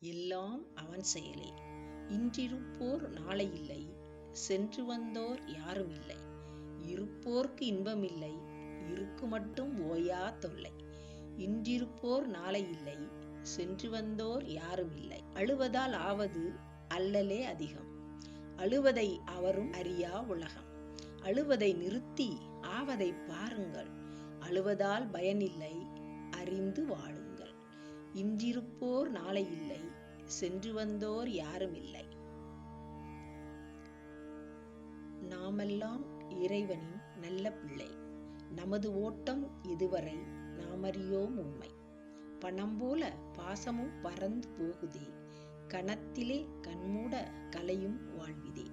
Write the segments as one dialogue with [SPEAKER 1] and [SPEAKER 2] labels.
[SPEAKER 1] எல்லாம் அவன் செயலே. இன்றிருப்போர் நாளை இல்லை, சென்று வந்தோர் யாரும் இல்லை. இருப்போர்க்கு இன்பமில்லை, இருக்கு மட்டும் ஓயா தொல்லை. இன்றிருப்போர் நாளை இல்லை, சென்று வந்தோர் யாரும் இல்லை. அழுவதால் ஆவது அல்லலே அதிகம், அழுவதை அவரும் அறியா உலகம். அழுவதை நிறுத்தி ஆவதை பாருங்கள், அழுவதால் பயனில்லை, அறிந்து வாழுங்கள். இன்றிருப்போர் நாளை இல்லை, சென்று வந்தோர் யாரும் இல்லை. நாமெல்லாம் இறைவனின் நல்ல பிள்ளை, நமது ஓட்டம் இதுவரை நாமறியோம் உண்மை. பணம் போல பாசமும் பறந்து போகுதே, கணத்திலே கண்மூட கலையும் வாழ்விதே.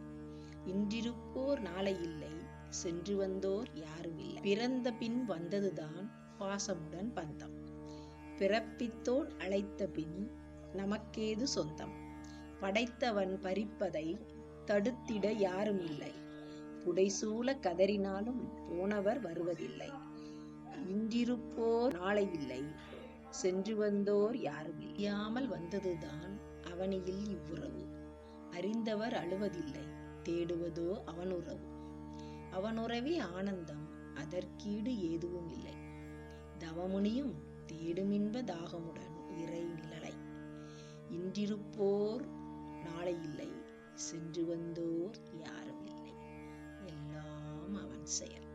[SPEAKER 1] இன்றிருப்போர் நாளை இல்லை, சென்று வந்தோர் யாரும் இல்லை. பிறந்த பின் வந்ததுதான் பாசமுடன் பந்தம், பிறப்பித்தோன் அழைத்த பின் நமக்கேது சொந்தம். படைத்தவன் பறிப்பதை தடுத்திட யாரும் இல்லை, புடைசூழ கதறினாலும் போனவர் வருவதில்லை. இன்றிருப்போர் நாளை இல்லை, சென்று வந்தோர் யாரும் இல்லை. அறியாமல் வந்ததுதான் அவனியில் இவ்வுறவு, அறிந்தவர் அழுவதில்லை, தேடுவதோ அவனுறவு. அவனுறவே ஆனந்தம், அதற்கீடு எதுவும் இல்லை. தவமுனியும் தேடுமின்ப தாகமுடன் இறை நிழலை. இன்றிருப்போர் நாளை இல்லை, சென்று வந்தோர் யாரும் இல்லை. எல்லாம் அவன் செயல்.